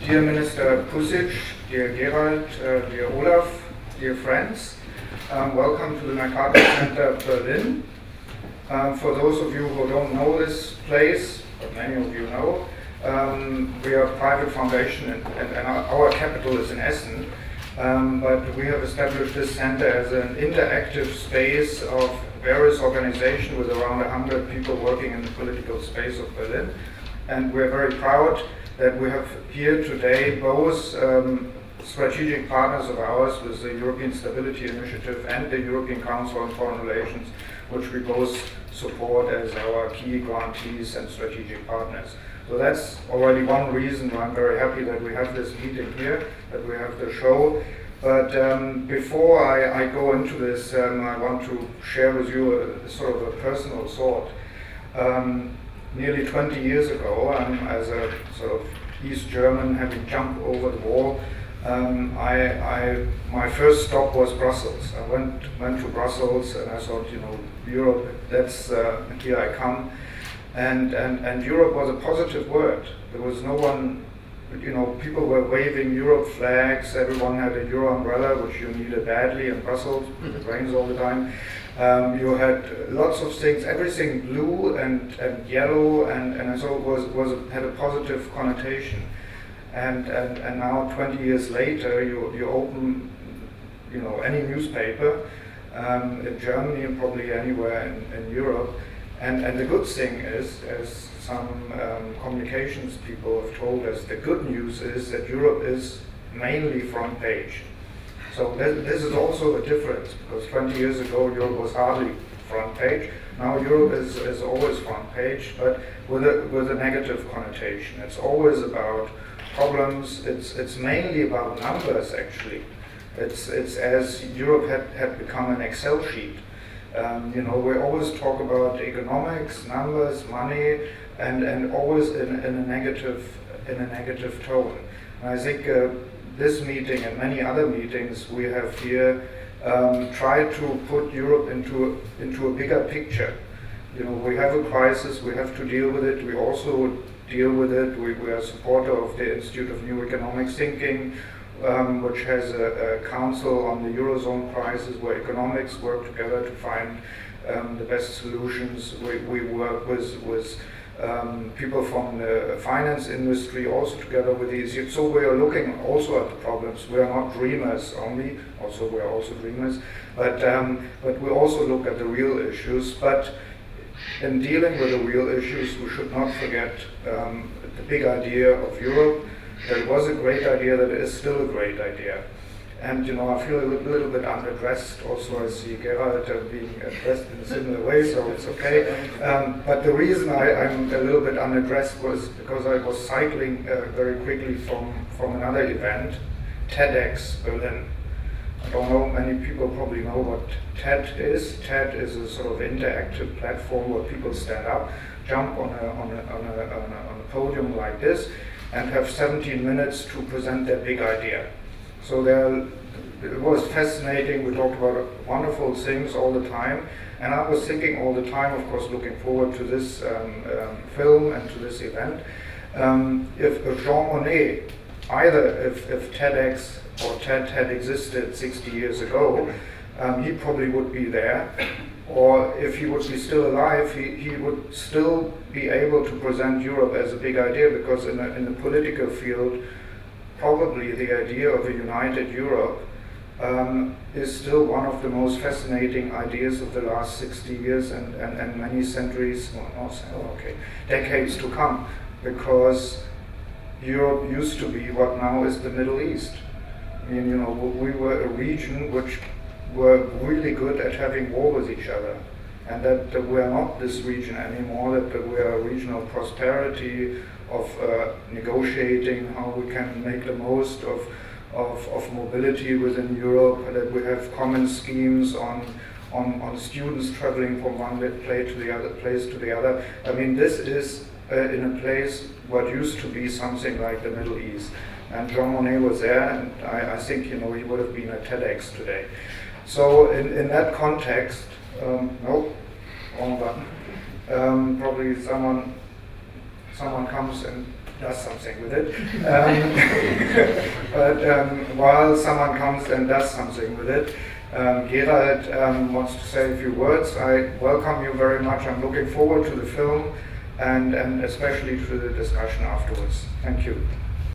Dear Minister Pusic, dear Gerald, dear Olaf, dear friends, welcome to the Mercator Center Berlin. For those of you who don't know this place, but many of you know, we are a private foundation and our capital is in Essen, but we have established this center as an interactive space of various organizations with around 100 people working in the political space of Berlin. And we're very proud that we have here today both strategic partners of ours with the European Stability Initiative and the European Council on Foreign Relations, which we both support as our key grantees and strategic partners. So that's already one reason why I'm very happy that we have this meeting here, that we have the show. But before I go into this, I want to share with you a sort of a personal thought. Nearly 20 years ago, as a sort of East German, having jumped over the wall, my first stop was Brussels. I went to Brussels and I thought, Europe, that's here I come. And Europe was a positive word. There was no one, people were waving Europe flags, everyone had a Euro umbrella, which you needed badly in Brussels, because it rains all the time. You had lots of things, everything blue and yellow, and so it had a positive connotation. And now 20 years later, you open, any newspaper in Germany and probably anywhere in Europe, and the good thing is, as some communications people have told us, the good news is that Europe is mainly front page. So this is also a difference, because 20 years ago Europe was hardly front page. Now Europe is always front page, but with a negative connotation. It's always about problems. It's mainly about numbers, actually. It's as Europe had become an Excel sheet. We always talk about economics, numbers, money, and always in a negative tone. And I think this meeting and many other meetings we have here try to put Europe into a bigger picture. We have a crisis, we have to deal with it, we also deal with it. We are a supporter of the Institute of New Economic Thinking, which has a council on the Eurozone crisis where economics work together to find the best solutions. We work with people from the finance industry also together with these. So we are looking also at the problems. We are not dreamers only, also we are also dreamers, but we also look at the real issues. But in dealing with the real issues, we should not forget the big idea of Europe. That was a great idea, that is still a great idea. And I feel a little bit underdressed. Also, I see Gerald being dressed in a similar way, so it's okay. But the reason I'm a little bit underdressed was because I was cycling very quickly from another event, TEDx Berlin. I don't know, many people probably know what TED is. TED is a sort of interactive platform where people stand up, jump on a podium like this, and have 17 minutes to present their big idea. So it was fascinating. We talked about wonderful things all the time, and I was thinking all the time, of course, looking forward to this film and to this event. If Jean Monnet, either if TEDx or TED had existed 60 years ago, he probably would be there. Or if he would be still alive, he would still be able to present Europe as a big idea, because in the political field, probably the idea of a united Europe is still one of the most fascinating ideas of the last 60 years and many centuries, decades to come, because Europe used to be what now is the Middle East. I mean, we were a region which were really good at having war with each other, and that we are not this region anymore, that we are a region of prosperity, of negotiating how we can make the most of mobility within Europe, that we have common schemes on students traveling from one place to the other. I mean, this is in a place what used to be something like the Middle East. And Jean Monnet was there, and I think he would have been at TEDx today. So in that context, nope, wrong button. Probably someone comes and does something with it. But while someone comes and does something with it, Gerald wants to say a few words. I welcome you very much. I'm looking forward to the film and especially to the discussion afterwards. Thank you.